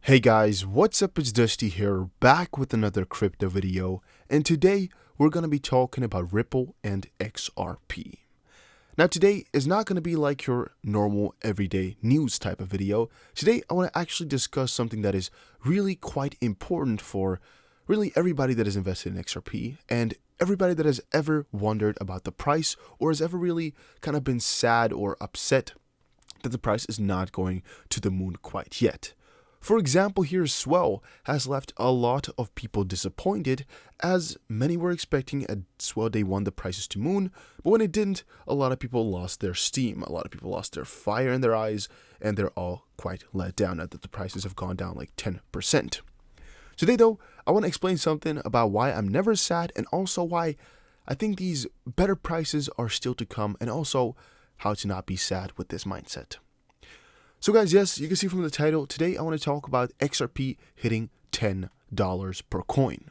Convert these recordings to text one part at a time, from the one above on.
Hey guys, what's up? It's Dusty here, back with another crypto video, and today we're going to be talking about Ripple and XRP. Now today is not going to be like your normal everyday news type of video. Today I want to actually discuss something that is really quite important for really everybody that is invested in XRP and everybody that has ever wondered about the price or has ever really kind of been sad or upset that the price is not going to the moon quite yet. For example, here Swell has left a lot of people disappointed, as many were expecting at Swell day 1 the prices to moon, but when it didn't, a lot of people lost their steam, a lot of people lost their fire in their eyes, and they're all quite let down now that the prices have gone down like 10%. Today though, I want to explain something about why I'm never sad and also why I think these better prices are still to come, and also how to not be sad with this mindset. So guys, yes, you can see from the title, today I want to talk about XRP hitting $10 per coin.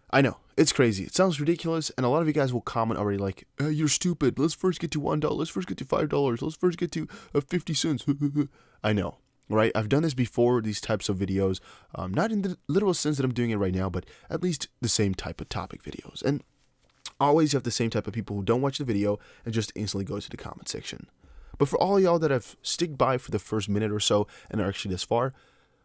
I know, it's crazy, it sounds ridiculous, and a lot of you guys will comment already like, you're stupid, let's first get to $1, let's first get to $5, let's first get to 50 cents. I know, right? I've done this before, these types of videos, not in the literal sense that I'm doing it right now, but at least the same type of topic videos. And always you have the same type of people who don't watch the video and just instantly go to the comment section. But for all y'all that have stick by for the first minute or so and are actually this far,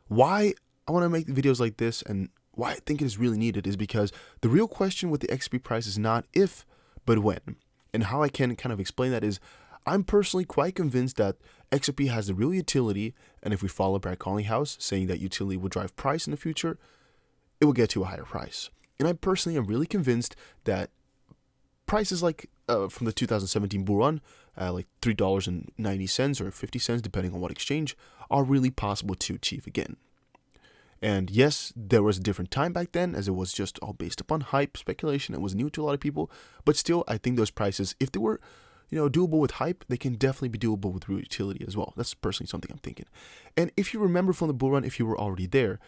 why I want to make videos like this and why I think it is really needed is because the real question with the XRP price is not if, but when. And how I can kind of explain that is I'm personally quite convinced that XRP has the real utility, and if we follow Brad Collinghouse saying that utility will drive price in the future, it will get to a higher price. And I personally am really convinced that prices like from the 2017 bull run, like $3.90 or 50 cents, depending on what exchange, are really possible to achieve again. And yes, there was a different time back then, as it was just all based upon hype, speculation. It was new to a lot of people, but still, I think those prices, if they were, doable with hype, they can definitely be doable with real utility as well. That's personally something I'm thinking. And if you remember from the bull run, if you were already there,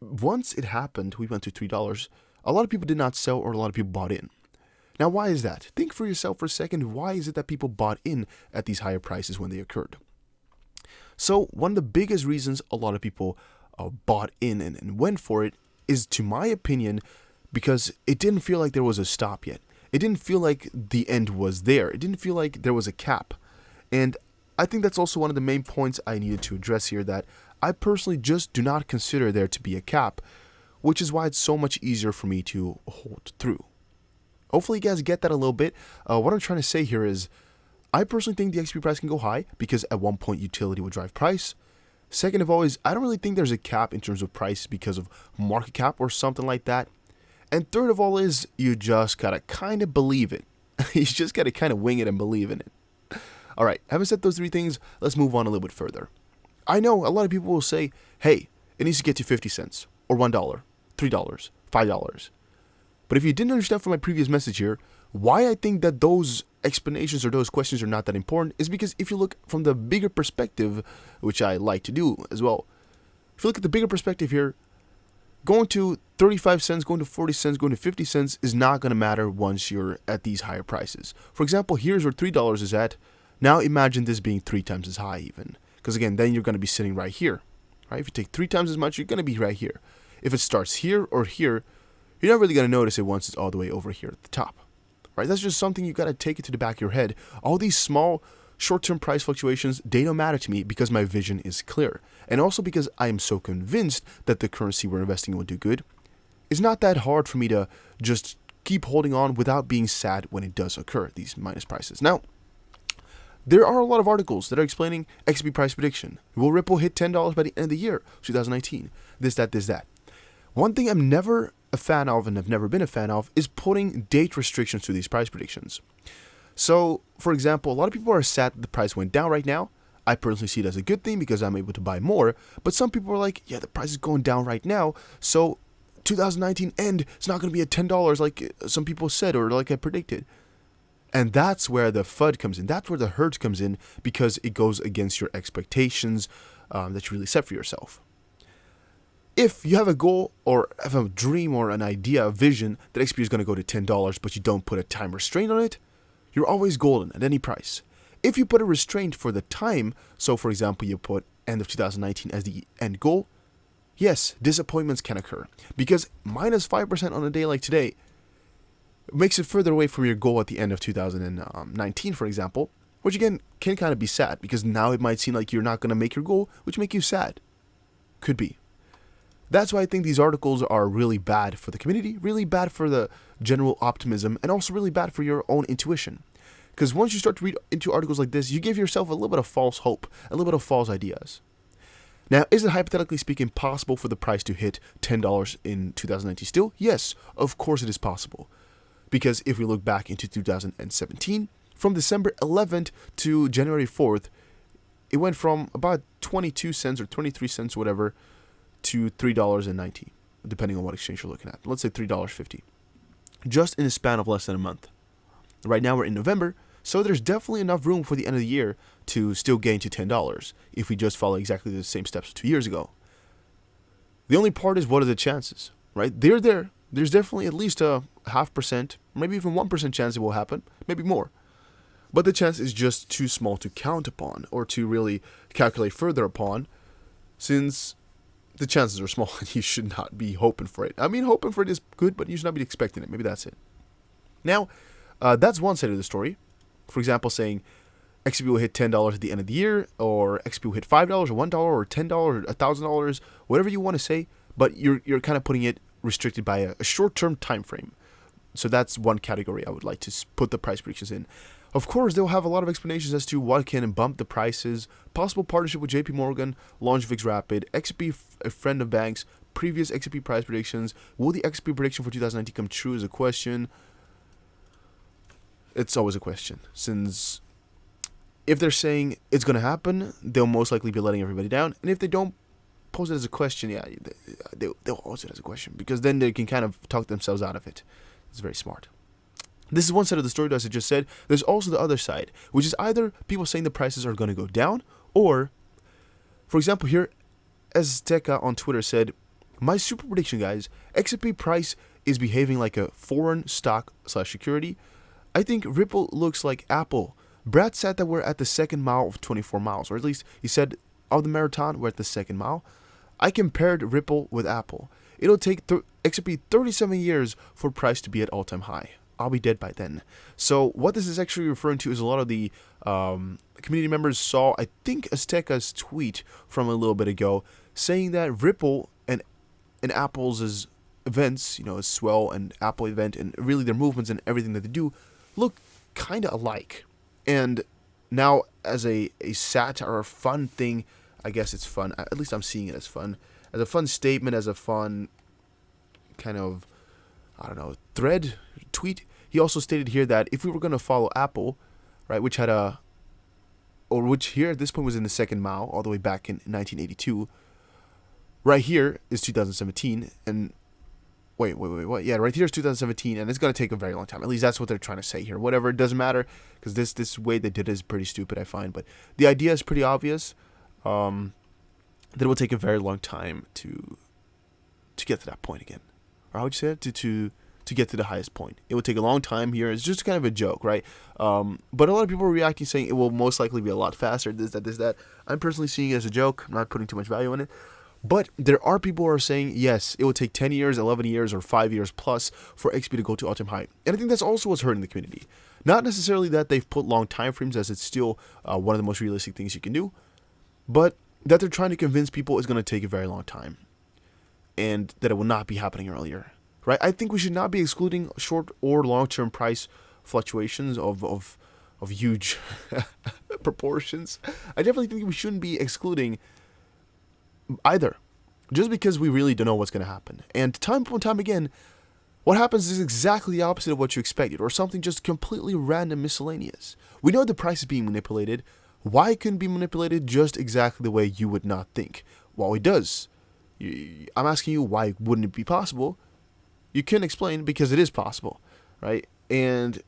once it happened, we went to $3. A lot of people did not sell, or a lot of people bought in. Now, why is that? Think for yourself for a second. Why is it that people bought in at these higher prices when they occurred? So one of the biggest reasons a lot of people bought in and went for it is, to my opinion, because it didn't feel like there was a stop yet. It didn't feel like the end was there. It didn't feel like there was a cap. And I think that's also one of the main points I needed to address here, that I personally just do not consider there to be a cap, which is why it's so much easier for me to hold through. Hopefully you guys get that a little bit. What I'm trying to say here is, I personally think the XP price can go high because at one point utility will drive price. Second of all is, I don't really think there's a cap in terms of price because of market cap or something like that. And third of all is, you just gotta kind of believe it. You just gotta kind of wing it and believe in it. Alright, having said those three things, let's move on a little bit further. I know a lot of people will say, hey, it needs to get to 50 cents, or $1, $3, $5. But if you didn't understand from my previous message here, why I think that those explanations or those questions are not that important is because if you look from the bigger perspective, which I like to do as well, if you look at the bigger perspective here, going to 35 cents, going to 40 cents, going to 50 cents is not going to matter once you're at these higher prices. For example, here's where $3 is at. Now imagine this being 3 times as high even. Because again, then you're going to be sitting right here. Right? If you take 3 times as much, you're going to be right here. If it starts here or here, you're not really going to notice it once it's all the way over here at the top, right? That's just something you got to take it to the back of your head. All these small short-term price fluctuations, they don't matter to me because my vision is clear. And also because I am so convinced that the currency we're investing in will do good. It's not that hard for me to just keep holding on without being sad when it does occur, these minus prices. Now, there are a lot of articles that are explaining XRP price prediction. Will Ripple hit $10 by the end of the year, 2019? This, that. One thing I'm never a fan of, and have never been a fan of, is putting date restrictions to these price predictions. So, for example, a lot of people are sad that the price went down right now. I personally see it as a good thing because I'm able to buy more, but some people are like, yeah, the price is going down right now, so 2019 end, it's not going to be at $10 like some people said or like I predicted. And that's where the FUD comes in. That's where the hurt comes in, because it goes against your expectations that you really set for yourself. If you have a goal or have a dream or an idea, a vision that XP is going to go to $10, but you don't put a time restraint on it, you're always golden at any price. If you put a restraint for the time, so for example, you put end of 2019 as the end goal, yes, disappointments can occur. Because minus 5% on a day like today makes it further away from your goal at the end of 2019, for example, which again can kind of be sad because now it might seem like you're not going to make your goal, which make you sad. Could be. That's why I think these articles are really bad for the community, really bad for the general optimism, and also really bad for your own intuition. Because once you start to read into articles like this, you give yourself a little bit of false hope, a little bit of false ideas. Now, is it hypothetically speaking possible for the price to hit $10 in 2019 still? Yes, of course it is possible. Because if we look back into 2017, from December 11th to January 4th, it went from about 22 cents or 23 cents, whatever, to $3.90, depending on what exchange you're looking at. Let's say $3.50, just in a span of less than a month. Right now we're in November, so there's definitely enough room for the end of the year to still gain to $10 if we just follow exactly the same steps 2 years ago. The only part is, what are the chances, right? They're there. There's definitely at least a 0.5%, maybe even 1% chance it will happen, maybe more. But the chance is just too small to count upon or to really calculate further upon, since the chances are small and you should not be hoping for it. I mean, hoping for it is good, but you should not be expecting it. Maybe that's it. Now, that's one side of the story. For example, saying XRP will hit $10 at the end of the year, or XRP will hit $5 or $1 or $10 or $1,000, whatever you want to say, but you're kind of putting it restricted by a short-term time frame. So that's one category I would like to put the price predictions in. Of course, they'll have a lot of explanations as to what can bump the prices, possible partnership with JP Morgan, launch VIX Rapid, XRP a friend of banks, previous XRP price predictions. Will the XRP prediction for 2019 come true is a question. It's always a question, since if they're saying it's going to happen, they'll most likely be letting everybody down. And if they don't pose it as a question, yeah, they'll pose it as a question, because then they can kind of talk themselves out of it. It's very smart. This is one side of the story, as I just said. There's also the other side, which is either people saying the prices are going to go down, or, for example, here, Azteca on Twitter said, my super prediction, guys, XRP price is behaving like a foreign stock/security. I think Ripple looks like Apple. Brad said that we're at the second mile of 24 miles, or at least he said of the marathon, we're at the second mile. I compared Ripple with Apple. It'll take XRP 37 years for price to be at all-time high. I'll be dead by then. So what this is actually referring to is a lot of the community members saw, I think, Azteca's tweet from a little bit ago, saying that Ripple and Apple's events, you know, a Swell and Apple event, and really their movements and everything that they do, look kind of alike. And now, as a satire or a fun thing, I guess it's fun. At least I'm seeing it as fun. As a fun statement, as a fun kind of, I don't know, thread, tweet. He also stated here that if we were going to follow Apple, right, which here at this point was in the second mile, all the way back in 1982, right here is 2017, and wait, what? Yeah, right here is 2017, and it's going to take a very long time. At least that's what they're trying to say here. Whatever, it doesn't matter, because this way they did it is pretty stupid, I find. But the idea is pretty obvious, that it will take a very long time to get to that point again. Or how would you say it? To get to the highest point. It would take a long time here. It's just kind of a joke, right? But a lot of people are reacting saying it will most likely be a lot faster, this, that. I'm personally seeing it as a joke. I'm not putting too much value in it. But there are people who are saying, yes, it will take 10 years, 11 years, or 5 years plus for XP to go to all-time high. And I think that's also what's hurting the community. Not necessarily that they've put long time frames, as it's still one of the most realistic things you can do, but that they're trying to convince people it's going to take a very long time, and that it will not be happening earlier. Right? I think we should not be excluding short or long-term price fluctuations of huge proportions. I definitely think we shouldn't be excluding either, just because we really don't know what's going to happen. And time upon time again, what happens is exactly the opposite of what you expected, or something just completely random, miscellaneous. We know the price is being manipulated. Why couldn't it be manipulated just exactly the way you would not think? Well, it does. I'm asking you, why wouldn't it be possible? You can explain, because it is possible, right? And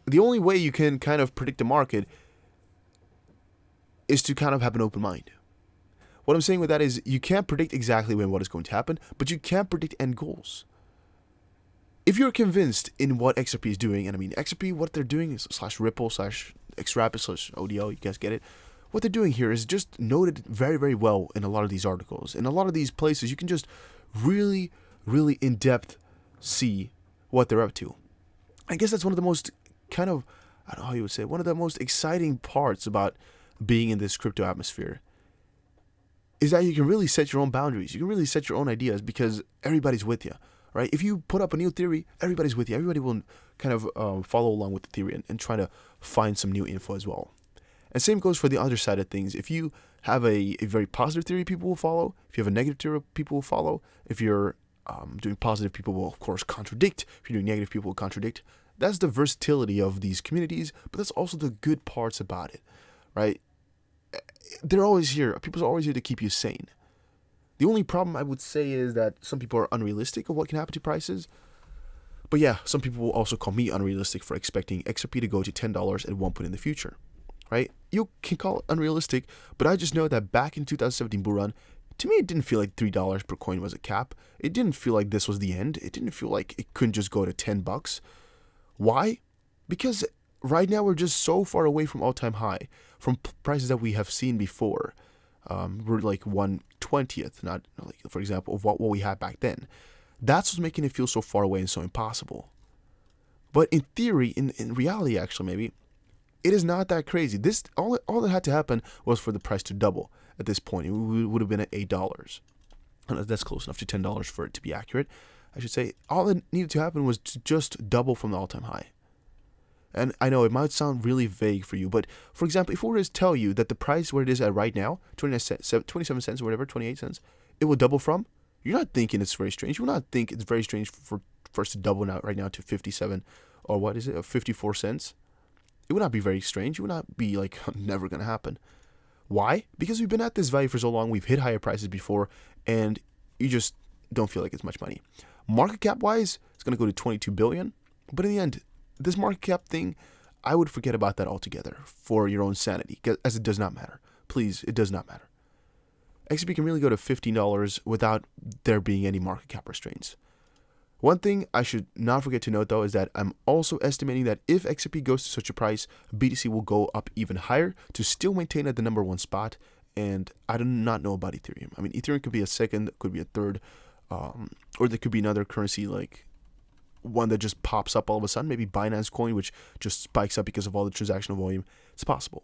the only way you can kind of predict the market is to kind of have an open mind. What I'm saying with that is you can't predict exactly when what is going to happen, but you can predict end goals. If you're convinced in what XRP is doing, and I mean XRP, what they're doing is /Ripple /XRapid /ODL, you guys get it. what they're doing here is just noted very, very well in a lot of these articles. In a lot of these places, you can just really, really in-depth see what they're up to. I guess that's one of the most kind of, I don't know how you would say, one of the most exciting parts about being in this crypto atmosphere is that you can really set your own boundaries. You can really set your own ideas because everybody's with you, right? If you put up a new theory, everybody's with you. Everybody will kind of follow along with the theory and try to find some new info as well. And same goes for the other side of things. If you have a very positive theory, people will follow. If you have a negative theory, people will follow. If you're doing positive, people will, of course, contradict. If you're doing negative, people will contradict. That's the versatility of these communities, but that's also the good parts about it, right? They're always here. People are always here to keep you sane. The only problem I would say is that some people are unrealistic of what can happen to prices. But yeah, some people will also call me unrealistic for expecting XRP to go to $10 at one point in the future, right? You can call it unrealistic, but I just know that back in 2017 bull run, to me, it didn't feel like $3 per coin was a cap. It didn't feel like this was the end. It didn't feel like it couldn't just go to $10. Why? Because right now we're just so far away from all-time high, from prices that we have seen before. We're like 1/20th, not like, for example, of what we had back then. That's what's making it feel so far away and so impossible. But in theory, in reality, actually, maybe, it is not that crazy. This all that had to happen was for the price to double at this point. It would have been at $8. And that's close enough to $10 for it to be accurate. I should say all that needed to happen was to just double from the all-time high. And I know it might sound really vague for you, but for example, if we were to tell you that the price where it is at right now, 27 cents or whatever, 28 cents, it will double from, you're not thinking it's very strange. You will not think it's very strange for us to double now right now to 57 or what is it, 54 cents. It would not be very strange. It would not be like never going to happen. Why? Because we've been at this value for so long. We've hit higher prices before, and you just don't feel like it's much money. Market cap wise, it's going to go to 22 billion. But in the end, this market cap thing, I would forget about that altogether for your own sanity, as it does not matter. Please, it does not matter. XRP can really go to $15 without there being any market cap restraints. One thing I should not forget to note, though, is that I'm also estimating that if XRP goes to such a price, BTC will go up even higher to still maintain at the #1 spot. And I do not know about Ethereum. I mean, Ethereum could be a second, could be a third, or there could be another currency like one that just pops up all of a sudden. Maybe Binance Coin, which just spikes up because of all the transactional volume. It's possible.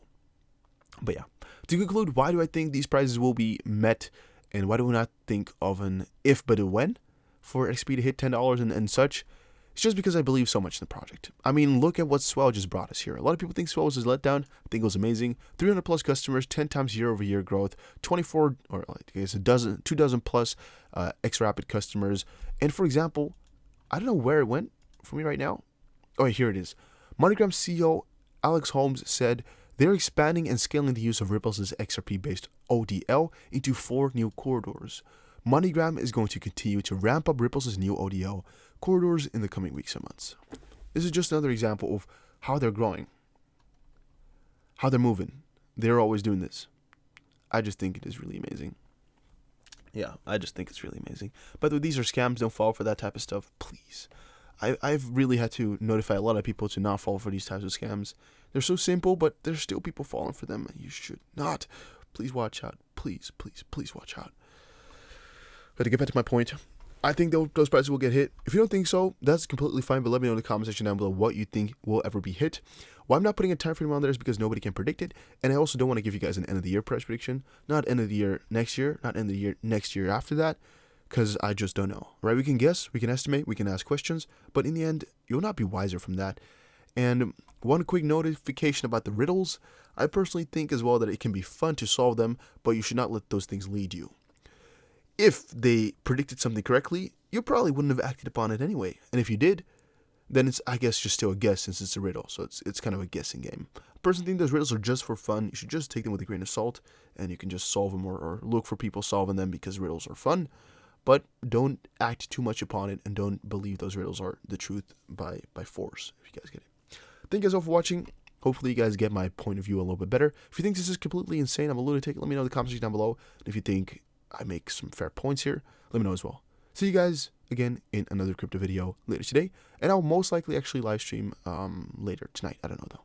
But yeah, to conclude, why do I think these prices will be met, and why do we not think of an if but a when for XP to hit $10 and such? It's just because I believe so much in the project. I mean, look at what Swell just brought us here. A lot of people think Swell was a letdown. I think it was amazing. 300 plus customers, 10 times year-over-year growth, 24 or I guess 2 dozen plus XRapid customers. And for example, I don't know where it went for me right now. Oh, here it is. MoneyGram CEO Alex Holmes said they're expanding and scaling the use of Ripple's XRP-based ODL into 4 new corridors. MoneyGram is going to continue to ramp up Ripple's new ODL corridors in the coming weeks and months. This is just another example of how they're growing, how they're moving. They're always doing this. I just think it is really amazing. Yeah, I just think it's really amazing. By the way, these are scams. Don't fall for that type of stuff, please. I've really had to notify a lot of people to not fall for these types of scams. They're so simple, but there's still people falling for them. You should not. Please watch out. Please, please, please watch out. But to get back to my point, I think those prices will get hit. If you don't think so, that's completely fine. But let me know in the comment section down below what you think will ever be hit. Why I'm not putting a time frame on there is because nobody can predict it. And I also don't want to give you guys an end of the year price prediction. Not end of the year next year. Not end of the year next year after that. Because I just don't know. Right? We can guess. We can estimate. We can ask questions. But in the end, you'll not be wiser from that. And one quick notification about the riddles. I personally think as well that it can be fun to solve them. But you should not let those things lead you. If they predicted something correctly, you probably wouldn't have acted upon it anyway. And if you did, then it's, I guess, just still a guess since it's a riddle. So it's kind of a guessing game. I personally think those riddles are just for fun. You should just take them with a grain of salt, and you can just solve them or look for people solving them because riddles are fun. But don't act too much upon it, and don't believe those riddles are the truth by force, if you guys get it. Thank you guys all for watching. Hopefully you guys get my point of view a little bit better. If you think this is completely insane, I'm a lunatic, let me know in the comments section down below. And if you think I make some fair points here, let me know as well. See you guys again in another crypto video later today, and I'll most likely actually live stream later tonight. I don't know though.